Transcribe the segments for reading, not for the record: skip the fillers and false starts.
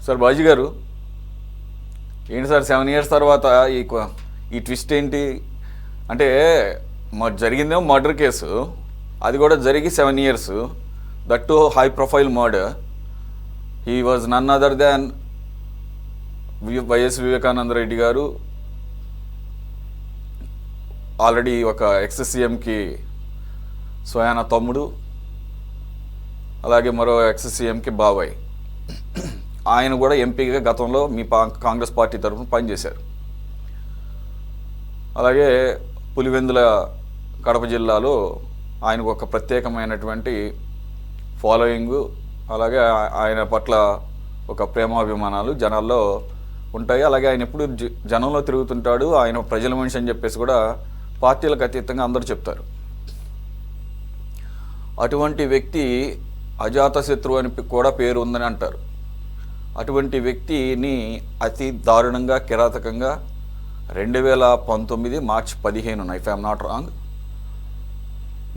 Sir bhaji గారు, ఏంటి sir 7 years తర్వాత ఈ ఈ ట్విస్ట్ ఏంటి? అంటే జరిగిందేమో మర్డర్ కేసు, అది కూడా జరిగి 7 years, that to high profile murder. He was none other than YS Vivekananda Reddy garu. Already ఒక ఎక్స్-సీఎంకి స్వయాన తమ్ముడు, అలాగే మరో ఎక్స్-సీఎంకి బాబాయ్. ఆయన కూడా ఎంపీగా గతంలో మీ కాంగ్రెస్ పార్టీ తరఫున పనిచేశారు. అలాగే పులివెందుల కడప జిల్లాలో ఆయనకు ఒక ప్రత్యేకమైనటువంటి ఫాలోయింగు, అలాగే ఆయన పట్ల ఒక ప్రేమాభిమానాలు జనాల్లో ఉంటాయి. అలాగే ఆయన ఎప్పుడు జనంలో తిరుగుతుంటాడు, ఆయన ప్రజల మనిషి అని చెప్పేసి కూడా పార్టీలకు అతీతంగా అందరూ చెప్తారు. అటువంటి వ్యక్తి అజాతశత్రువు అని కూడా పేరు ఉందని అంటారు. అటువంటి వ్యక్తిని అతి దారుణంగా, కిరాతకంగా 2019 March 15, if I'm not wrong,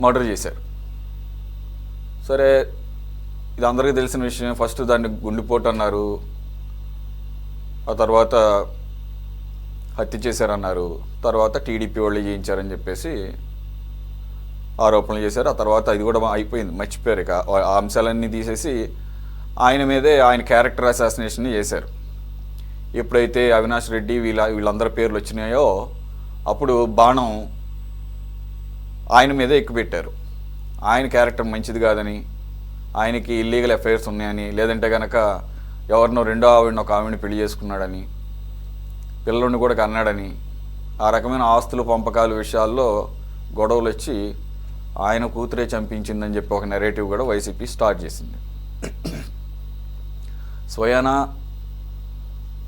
murder చేశారు. సరే, ఇది అందరికీ తెలిసిన విషయం. ఫస్ట్ దాన్ని గుండెపోటు అన్నారు, ఆ తర్వాత హత్య చేశారన్నారు, తర్వాత టీడీపీ వాళ్ళు చేయించారని చెప్పేసి ఆరోపణలు చేశారు. ఆ తర్వాత అది కూడా అయిపోయింది, మర్చిపోయారు. ఇక ఆ అంశాలన్నీ తీసేసి ఆయన మీదే ఆయన క్యారెక్టర్ అసాసినేషన్ చేశారు. ఎప్పుడైతే అవినాష్ రెడ్డి వీళ్ళందరి పేర్లు వచ్చినాయో అప్పుడు బాణం ఆయన మీదే ఎక్కుపెట్టారు. ఆయన క్యారెక్టర్ మంచిది కాదని, ఆయనకి ఇల్లీగల్ అఫైర్స్ ఉన్నాయని, లేదంటే కనుక ఎవరినో రెండో ఆవిడని ఒక ఆవిడని పెళ్లి చేసుకున్నాడని, పిల్లల్ని కూడా కన్నాడని, ఆ రకమైన ఆస్తులు పంపకాల విషయాల్లో గొడవలు వచ్చి ఆయన కూతురే చంపించిందని చెప్పి ఒక నెరేటివ్ కూడా వైసీపీ స్టార్ట్ చేసింది. స్వయాన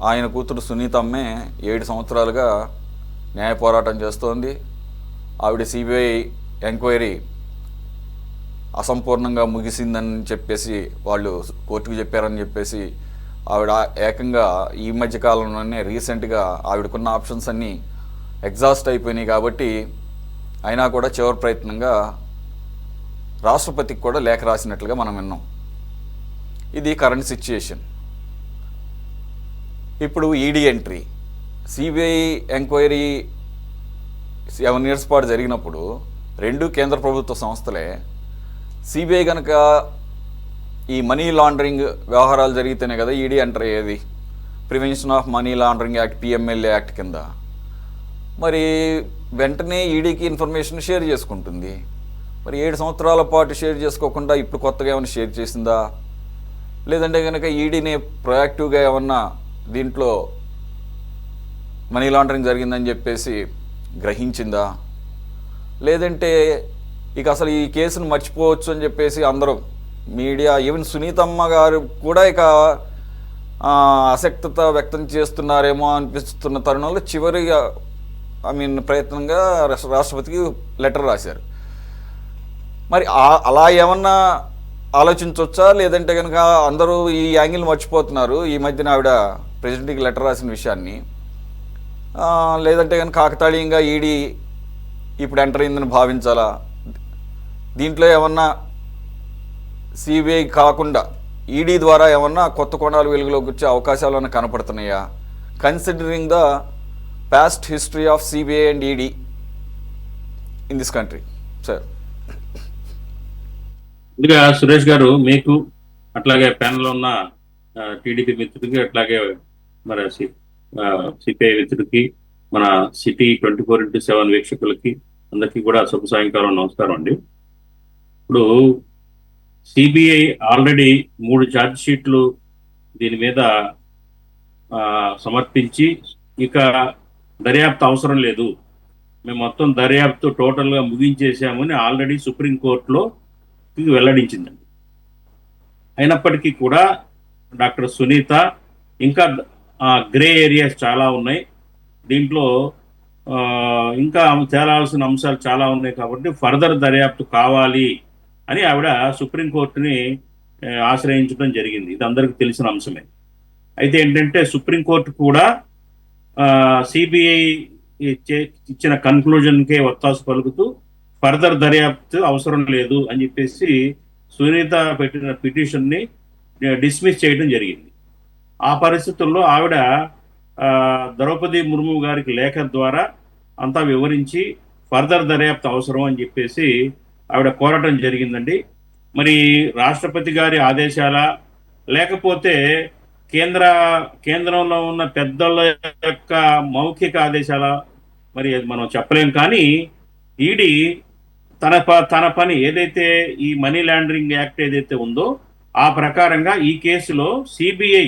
ఆయన కూతురు సునీతమ్మే 7 సంవత్సరాలుగా న్యాయ పోరాటం చేస్తోంది. ఆవిడ సిబిఐ ఎంక్వైరీ అసంపూర్ణంగా ముగిసిందని చెప్పేసి వాళ్ళు కోర్టుకు చెప్పారని చెప్పేసి ఆవిడ ఏకంగా ఈ మధ్యకాలంలోనే రీసెంట్గా ఆవిడకున్న ఆప్షన్స్ అన్నీ ఎగ్జాస్ట్ అయిపోయినాయి. కాబట్టి అయినా కూడా చివరి ప్రయత్నంగా రాష్ట్రపతికి కూడా లేఖ రాసినట్లుగా మనం విన్నాం. ఇది కరెంట్ సిచ్యుయేషన్. ఇప్పుడు ED entry, CBI enquiry 7 years పాటు జరిగినప్పుడు 2 కేంద్ర ప్రభుత్వ సంస్థలే. సిబిఐ కనుక ఈ మనీ లాండరింగ్ వ్యవహారాలు జరిగితేనే కదా ఈడీ ఎంటర్ అయ్యేది, prevention of money laundering act, PMLA act కింద. మరి వెంటనే ఈడీకి ఇన్ఫర్మేషన్ షేర్ చేసుకుంటుంది. మరి 7 సంవత్సరాల పాటు షేర్ చేసుకోకుండా ఇప్పుడు కొత్తగా ఏమైనా షేర్ చేసిందా? లేదంటే కనుక ఈడీని ప్రొయాక్టివ్గా ఏమన్నా దీంట్లో మనీ లాండరింగ్ జరిగిందని చెప్పేసి గ్రహించిందా? లేదంటే ఇక అసలు ఈ కేసును మర్చిపోవచ్చు అని చెప్పేసి అందరూ మీడియా, ఈవెన్ సునీతమ్మ గారు కూడా ఇక ఆసక్తత వ్యక్తం చేస్తున్నారేమో అనిపిస్తున్న తరుణంలో చివరిగా ప్రయత్నంగా రాష్ట్రపతికి లెటర్ రాశారు. మరి అలా ఏమన్నా ఆలోచించవచ్చా? లేదంటే కనుక అందరూ ఈ యాంగిల్ మర్చిపోతున్నారు ఈ మధ్యన ఆవిడ ప్రెసిడెంట్కి లెటర్ రాసిన విషయాన్ని. లేదంటే కనుక కాకతాళీయంగా ఈడీ ఇప్పుడు ఎంటర్ అయిందని భావించాలా? దీంట్లో ఏమన్నా సిబిఐ కాకుండా ఈడీ ద్వారా ఏమన్నా కొత్త కోణాలు వెలుగులోకి వచ్చే అవకాశాలు ఏమైనా కనపడుతున్నాయా, considering the past history of CBI and ED in this country? Sir, ముందుగా సురేష్ గారు, మీకు అట్లాగే ప్యానెల్ ఉన్న టీడీపీ మిత్రుడికి, అట్లాగే మన సిపిఐ మిత్రుడికి, మన సిటీ 24/7 వీక్షకులకి అందరికీ కూడా శుభ సాయంకాలం, నమస్కారం అండి. ఇప్పుడు సిబిఐ ఆల్రెడీ 3 ఛార్జ్ షీట్లు దీని మీద సమర్పించి ఇక దర్యాప్తు అవసరం లేదు, మేము మొత్తం దర్యాప్తు టోటల్గా ముగించేసామని ఆల్రెడీ సుప్రీంకోర్టులో వెల్లడించిందండి. అయినప్పటికీ కూడా డాక్టర్ సునీత ఇంకా గ్రే ఏరియాస్ చాలా ఉన్నాయి, దీంట్లో ఇంకా తేలాల్సిన అంశాలు చాలా ఉన్నాయి, కాబట్టి ఫర్దర్ దర్యాప్తు కావాలి అని ఆవిడ సుప్రీంకోర్టుని ఆశ్రయించడం జరిగింది. ఇది అందరికీ తెలిసిన అంశమే. అయితే ఏంటంటే సుప్రీంకోర్టు కూడా సిబిఐ ఇచ్చిన కన్క్లూజన్కే ఒత్తాసు పలుకుతూ ఫర్దర్ దర్యాప్తు అవసరం లేదు అని చెప్పేసి సునీత పెట్టిన పిటిషన్ని డిస్మిస్ చేయడం జరిగింది. ఆ పరిస్థితుల్లో ఆవిడ ద్రౌపది ముర్ము గారికి లేఖ ద్వారా అంతా వివరించి ఫర్దర్ దర్యాప్తు అవసరం అని చెప్పేసి ఆవిడ కోరటం జరిగిందండి. మరి రాష్ట్రపతి గారి ఆదేశాల, లేకపోతే కేంద్ర కేంద్రంలో ఉన్న పెద్దల యొక్క మౌఖిక ఆదేశాల, మరి అది మనం చెప్పలేం. కానీ ఈడీ తన పని ఏదైతే ఈ మనీ లాండరింగ్ యాక్ట్ ఏదైతే ఉందో ఆ ప్రకారంగా ఈ కేసులో సిబిఐ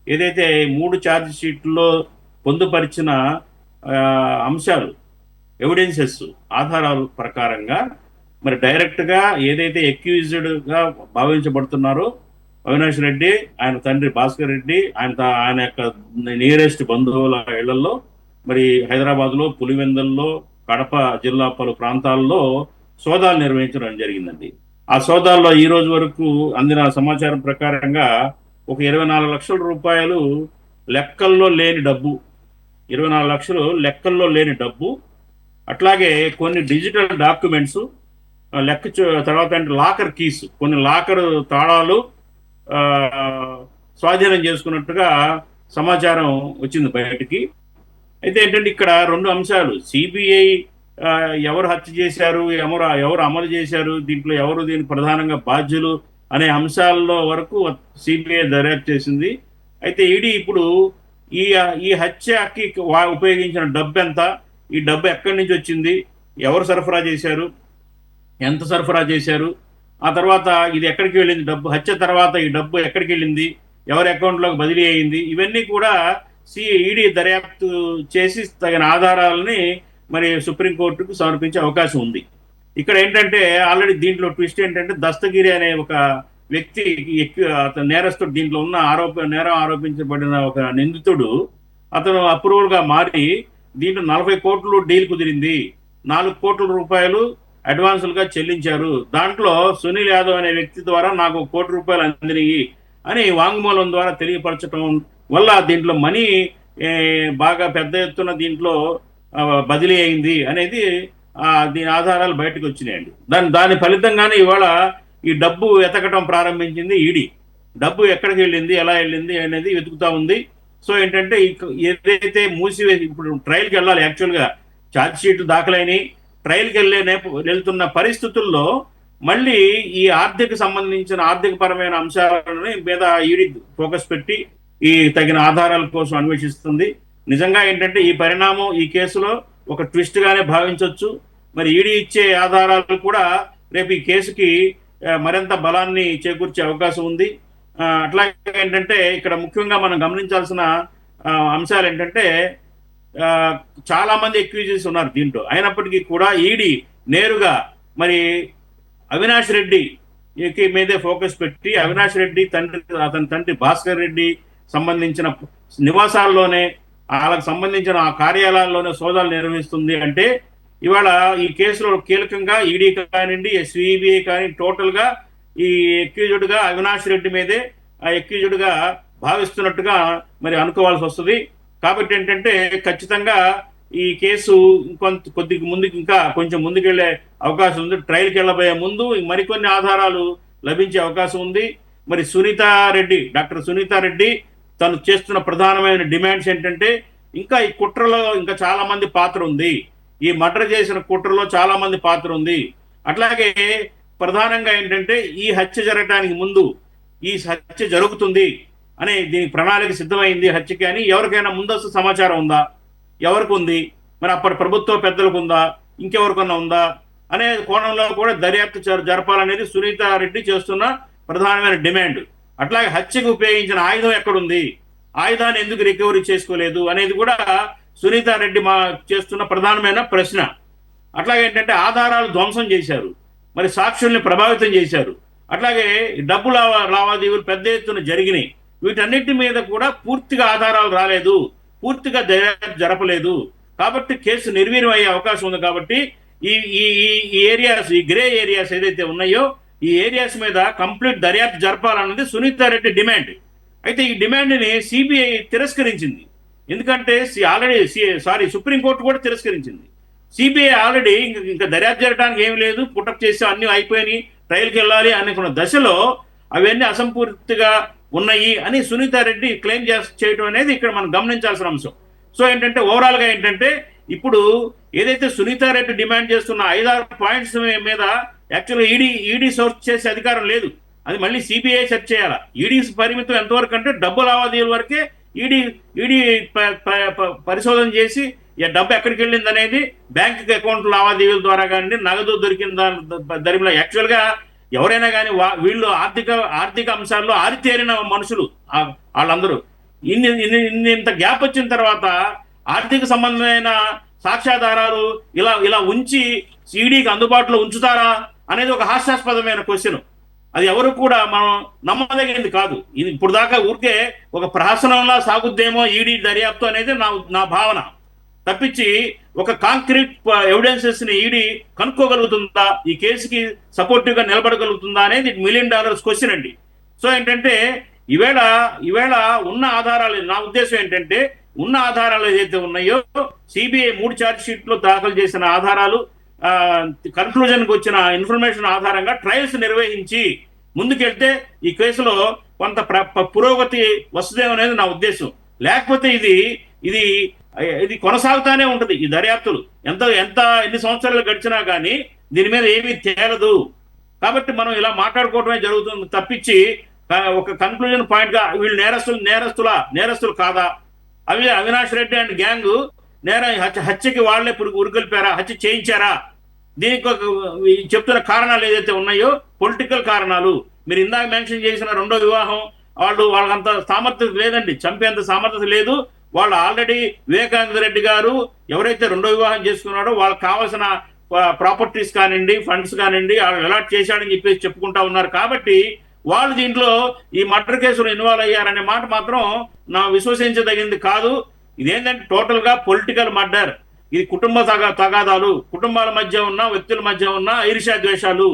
ఏదైతే 3 ఛార్జ్ షీట్లో పొందుపరిచిన అంశాలు, ఎవిడెన్సెస్, ఆధారాల ప్రకారంగా మరి డైరెక్ట్గా ఏదైతే అక్యూజ్డ్గా భావించబడుతున్నారో అవినాష్ రెడ్డి, ఆయన తండ్రి భాస్కర్ రెడ్డి, ఆయన యొక్క నియరెస్ట్ బంధువుల ఇళ్లలో, మరి హైదరాబాద్లో, పులివెందుల్లో, కడప జిల్లా పలు ప్రాంతాల్లో సోదాలు నిర్వహించడం జరిగిందండి. ఆ సోదాల్లో ఈ రోజు వరకు అందిన సమాచారం ప్రకారంగా ఒక 24 లక్షల రూపాయలు లెక్కల్లో లేని డబ్బు, 24 లక్షలు లెక్కల్లో లేని డబ్బు, అట్లాగే కొన్ని డిజిటల్ డాక్యుమెంట్స్, తర్వాత అంటే లాకర్ కీస్, కొన్ని లాకర్ తాళాలు స్వాధీనం చేసుకున్నట్టుగా సమాచారం వచ్చింది బయటికి. అయితే ఏంటంటే ఇక్కడ 2 అంశాలు, సిబిఐ ఎవరు హత్య చేశారు, ఎవరు అమలు చేశారు, దీంట్లో ఎవరు దీనికి ప్రధానంగా బాధ్యులు అనే అంశాల్లో వరకు సిబిఐ దర్యాప్తు చేసింది. అయితే ఈడీ ఇప్పుడు ఈ హత్యకి ఉపయోగించిన డబ్బు ఎంత, ఈ డబ్బు ఎక్కడి నుంచి వచ్చింది, ఎవరు సరఫరా చేశారు, ఎంత సరఫరా చేశారు, ఆ తర్వాత ఇది ఎక్కడికి వెళ్ళింది, డబ్బు హత్య తర్వాత ఈ డబ్బు ఎక్కడికి వెళ్ళింది, ఎవరి అకౌంట్లోకి బదిలీ అయింది, ఇవన్నీ కూడా ఈడీ దర్యాప్తు చేసి తగిన ఆధారాలని మరి సుప్రీంకోర్టుకు సమర్పించే అవకాశం ఉంది. ఇక్కడ ఏంటంటే ఆల్రెడీ దీంట్లో ట్విస్ట్ ఏంటంటే దస్తగిరి అనే ఒక వ్యక్తి, అతను నేరస్తుడు, దీంట్లో ఉన్న నేరం ఆరోపించబడిన ఒక నిందితుడు, అతను అప్రూవల్గా మారి దీంట్లో 40 కోట్లు డీల్ కుదిరింది, 4 కోట్ల రూపాయలు అడ్వాన్సులుగా చెల్లించారు, దాంట్లో సునీల్ యాదవ్ అనే వ్యక్తి ద్వారా నాకు 1 కోటి రూపాయలు అందినాయి అని వాంగ్మూలం ద్వారా తెలియపరచడం వల్ల దీంట్లో మనీ బాగా పెద్ద ఎత్తున దీంట్లో బదిలీ అయింది అనేది దీని ఆధారాలు బయటకు వచ్చినాయండి. దాని ఫలితంగానే ఇవాళ ఈ డబ్బు ఎతకటం ప్రారంభించింది ఈడీ. డబ్బు ఎక్కడికి వెళ్ళింది, ఎలా వెళ్ళింది అనేది వెతుకుతా ఉంది. సో ఏంటంటే ఏదైతే మూసివేసి ఇప్పుడు ట్రయల్కి వెళ్ళాలి, యాక్చువల్గా ఛార్జ్ షీట్లు దాఖలైనవి, ట్రయల్కి వెళ్తున్న పరిస్థితుల్లో మళ్ళీ ఈ సంబంధించిన ఆర్థిక పరమైన అంశాలని మీద ఈడీ ఫోకస్ పెట్టి ఈ తగిన ఆధారాల కోసం అన్వేషిస్తుంది. నిజంగా ఏంటంటే ఈ పరిణామం ఈ కేసులో ఒక ట్విస్ట్ గానే భావించవచ్చు. మరి ఈడీ ఇచ్చే ఆధారాలు కూడా రేపు ఈ కేసుకి మరింత బలాన్ని చేకూర్చే అవకాశం ఉంది. అట్లాగే ఏంటంటే ఇక్కడ ముఖ్యంగా మనం గమనించాల్సిన అంశాలు ఏంటంటే చాలా మంది అక్యూజెస్ ఉన్నారు దీంట్లో, అయినప్పటికీ కూడా ఈడీ నేరుగా మరి అవినాష్ రెడ్డి మీదే ఫోకస్ పెట్టి అవినాష్ రెడ్డి అతని తండ్రి భాస్కర్ రెడ్డి సంబంధించిన నివాసాల్లోనే, వాళ్ళకి సంబంధించిన ఆ కార్యాలయాల్లోనే సోదాలు నిర్వహిస్తుంది. అంటే ఇవాళ ఈ కేసులో కీలకంగా ఈడీ కానివ్వండి, సిబిఐ కానీ టోటల్గా ఈ అక్యూజ్డ్గా అవినాష్ రెడ్డి మీదే అక్యూజ్డ్గా భావిస్తున్నట్టుగా మరి అనుకోవాల్సి వస్తుంది. కాబట్టి ఏంటంటే ఖచ్చితంగా ఈ కేసు ఇంకా కొంచెం ముందుకెళ్లే అవకాశం ఉంది. ట్రయల్కి వెళ్ళబోయే ముందు మరికొన్ని ఆధారాలు లభించే అవకాశం ఉంది. మరి డాక్టర్ సునీతారెడ్డి తను చేస్తున్న ప్రధానమైన డిమాండ్స్ ఏంటంటే ఇంకా ఈ కుట్రలో ఇంకా చాలా మంది పాత్ర ఉంది, ఈ మర్డర్ చేసిన కుట్రలో చాలా మంది పాత్ర ఉంది. అట్లాగే ప్రధానంగా ఏంటంటే ఈ హత్య జరగడానికి ముందు ఈ హత్య జరుగుతుంది అనే దీనికి ప్రణాళిక సిద్ధమైంది హత్యకి అని ఎవరికైనా ముందస్తు సమాచారం ఉందా, ఎవరికి ఉంది, మరి అప్పటి ప్రభుత్వ పెద్దలకు ఉందా, ఇంకెవరికన్నా ఉందా అనే కోణంలో కూడా దర్యాప్తు జరపాలనేది సునీతారెడ్డి చేస్తున్న ప్రధానమైన డిమాండ్. అట్లాగే హత్యకు ఉపయోగించిన ఆయుధం ఎక్కడుంది, ఆయుధాన్ని ఎందుకు రికవరీ చేసుకోలేదు అనేది కూడా సునీతారెడ్డి చేస్తున్న ప్రధానమైన ప్రశ్న. అట్లాగే ఏంటంటే ఆధారాలు ధ్వంసం చేశారు, మరి సాక్షుల్ని ప్రభావితం చేశారు, అట్లాగే డబ్బు లావాదేవీలు పెద్ద ఎత్తున జరిగినాయి, వీటన్నిటి మీద కూడా పూర్తిగా ఆధారాలు రాలేదు, పూర్తిగా దర్యాప్తు జరపలేదు. కాబట్టి కేసు నిర్వీర్యం అయ్యే అవకాశం ఉంది. కాబట్టి ఈ ఏరియాస్, ఈ గ్రే ఏరియాస్ ఏదైతే ఉన్నాయో ఈ ఏరియాస్ మీద కంప్లీట్ దర్యాప్తు జరపాలన్నది సునీతారెడ్డి డిమాండ్. అయితే ఈ డిమాండ్ని సిబిఐ తిరస్కరించింది. ఎందుకంటే సుప్రీంకోర్టు కూడా తిరస్కరించింది. సిబిఐ ఆల్రెడీ ఇంకా దర్యాప్తు జరగడానికి ఏమి లేదు, పుటప్ చేసి అన్ని అయిపోయినాయి, ట్రయల్కి వెళ్ళాలి అనుకున్న దశలో అవన్నీ అసంపూర్తిగా ఉన్నాయి అని సునీత రెడ్డి క్లెయిమ్ చేయడం అనేది ఇక్కడ మనం గమనించాల్సిన అంశం. సో ఏంటంటే ఓవరాల్గా ఏంటంటే ఇప్పుడు ఏదైతే సునీత రెడ్డి డిమాండ్ చేస్తున్న 5-6 పాయింట్స్ మీద యాక్చువల్గా ఈడీ సోర్స్ చేసే అధికారం లేదు. అది మళ్ళీ సిబిఐ సెర్చ్ చేయాలి. ఈడీ పరిమితం ఎంతవరకు అంటే డబ్బు లావాదేవీల వరకే ఈడీ పరిశోధన చేసి డబ్బు ఎక్కడికి వెళ్ళింది అనేది బ్యాంక్ అకౌంట్ లావాదేవీల ద్వారా కానీ నగదు దొరికిన దరిమిలో యాక్చువల్గా ఎవరైనా కానీ వీళ్ళు ఆర్థిక అంశాల్లో ఆరితేరిన మనుషులు వాళ్ళందరూ. ఇంత గ్యాప్ వచ్చిన తర్వాత ఆర్థిక సంబంధమైన సాక్ష్యాధారాలు ఇలా ఉంచి ఈడీకి అందుబాటులో ఉంచుతారా అనేది ఒక హాస్యాస్పదమైన క్వశ్చన్. అది ఎవరు కూడా మనం నమ్మదగినది కాదు. ఇది ఇప్పుడు దాకా ఊరికే ఒక ప్రహసనంలా సాగుద్దేమో ఈడీ దర్యాప్తు అనేది నా భావన తప్పించి ఒక కాంక్రీట్ ఎవిడెన్సెస్ ని ఈడీ కనుక్కోగలుగుతుందా, ఈ కేసుకి సపోర్టివ్ గా నిలబడగలుగుతుందా అనేది $1 మిలియన్ క్వశ్చన్ అండి. సో ఏంటంటే ఈవేళ ఉన్న ఆధారాలు, నా ఉద్దేశం ఏంటంటే ఉన్న ఆధారాలు ఏదైతే ఉన్నాయో సిబిఐ 3 ఛార్జ్ షీట్లో దాఖలు చేసిన ఆధారాలు కన్క్లూజన్కి వచ్చిన ఇన్ఫర్మేషన్ ఆధారంగా ట్రయల్స్ నిర్వహించి ముందుకెళ్తే ఈ కేసులో కొంత పురోగతి వస్తుందేమో అనేది నా ఉద్దేశం. లేకపోతే ఇది కొనసాగుతానే ఉంటుంది. ఈ దర్యాప్తులు ఎన్ని సంవత్సరాలు గడిచినా కానీ దీని మీద ఏమీ తేలదు. కాబట్టి మనం ఇలా మాట్లాడుకోవడమే జరుగుతుంది తప్పించి ఒక కన్క్లూజన్ పాయింట్ గా వీళ్ళు నేరస్తులు కాదా, అవినాష్ రెడ్డి అండ్ గ్యాంగ్ హత్యకి వాళ్లే ఉరికొల్పారా, హత్య చేయించారా, దీనికి చెప్తున్న కారణాలు ఏదైతే ఉన్నాయో పొలిటికల్ కారణాలు. మీరు ఇందాక మెన్షన్ చేసిన రెండో వివాహం వాళ్ళకంత సామర్థ్యం లేదండి, చంపేంత సామర్థ్యం లేదు. వాళ్ళు ఆల్రెడీ వివేకానంద రెడ్డి గారు ఎవరైతే రెండో వివాహం చేసుకున్నాడో వాళ్ళకి కావాల్సిన ప్రాపర్టీస్ కానివ్వండి, ఫండ్స్ కానివ్వండి వాళ్ళు అలాట్ చేశాడని చెప్పేసి చెప్పుకుంటా ఉన్నారు. కాబట్టి వాళ్ళు దీంట్లో ఈ మర్డర్ కేసులో ఇన్వాల్వ్ అయ్యారనే మాట మాత్రం నా విశ్వసించదగింది కాదు. ఇదేంటంటే టోటల్ గా పొలిటికల్ మర్డర్. ఇది కుటుంబ తగాదాలు, కుటుంబాల మధ్య ఉన్న వ్యక్తుల మధ్య ఉన్న ఈర్ష్యా ద్వేషాలు,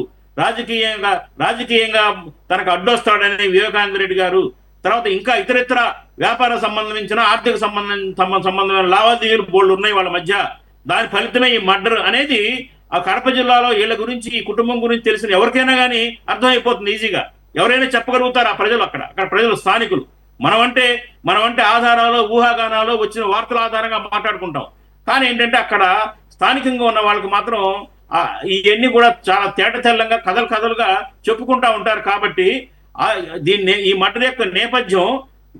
రాజకీయంగా తనకు అడ్డొస్తాడని వివేకానంద రెడ్డి గారు, తర్వాత ఇంకా ఇతరితర వ్యాపార సంబంధించిన ఆర్థిక సంబంధమైన లావాదేవీలు బోల్డ్ ఉన్నాయి వాళ్ళ మధ్య. దాని ఫలితమే ఈ మర్డర్ అనేది ఆ కడప జిల్లాలో వీళ్ళ గురించి, ఈ కుటుంబం గురించి తెలిసిన ఎవరికైనా కానీ అర్థమైపోతుంది ఈజీగా. ఎవరైనా చెప్పగలుగుతారు ఆ ప్రజలు, అక్కడ ప్రజలు స్థానికులు. మనమంటే ఆధారాలు, ఊహాగానాలు, వచ్చిన వార్తల ఆధారంగా మాట్లాడుకుంటాం. కానీ ఏంటంటే అక్కడ స్థానికంగా ఉన్న వాళ్ళకి మాత్రం ఇవన్నీ కూడా చాలా తేటతెల్లంగా కథలుగా చెప్పుకుంటా ఉంటారు. కాబట్టి ఈ మర్డర్ యొక్క నేపథ్యం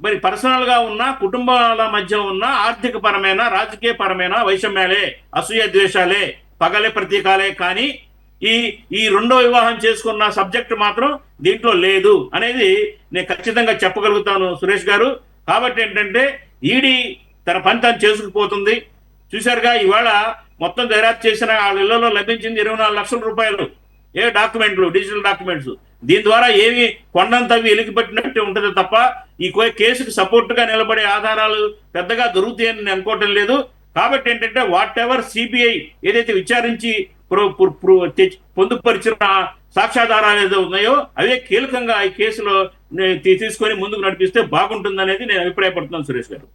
మరి పర్సనల్ గా ఉన్న, కుటుంబాల మధ్య ఉన్న ఆర్థిక పరమైన, రాజకీయ పరమైన వైషమ్యాలే, అసూయ ద్వేషాలే, పగలే ప్రతీకాలే. కానీ ఈ రెండో వివాహం చేసుకున్న సబ్జెక్ట్ మాత్రం దీంట్లో లేదు అనేది నేను ఖచ్చితంగా చెప్పగలుగుతాను సురేష్ గారు. కాబట్టి ఏంటంటే ఈడీ తన పని తను చేసుకుపోతుంది. చూశారుగా ఇవాళ మొత్తం దర్యాప్తు చేసిన వాళ్ళ ఇళ్లలో లభించింది 24 లక్షల రూపాయలు డాక్యుమెంట్లు, డిజిటల్ డాక్యుమెంట్స్. దీని ద్వారా ఏమి కొండంతవి ఎలిగిపెట్టినట్టు ఉంటుంది తప్ప ఈ కేసుకు సపోర్ట్ గా నిలబడే ఆధారాలు పెద్దగా దొరుకుతాయని నేను అనుకోవటం లేదు. కాబట్టి ఏంటంటే వాట్ ఎవర్ సిబిఐ ఏదైతే విచారించి పొందుపరిచిన సాక్ష్యాధారాలు ఏదో ఉన్నాయో అవే కీలకంగా ఈ కేసులో తీసుకొని ముందుకు నడిపిస్తే బాగుంటుందనేది నేను అభిప్రాయపడుతున్నాను సురేష్ గారు.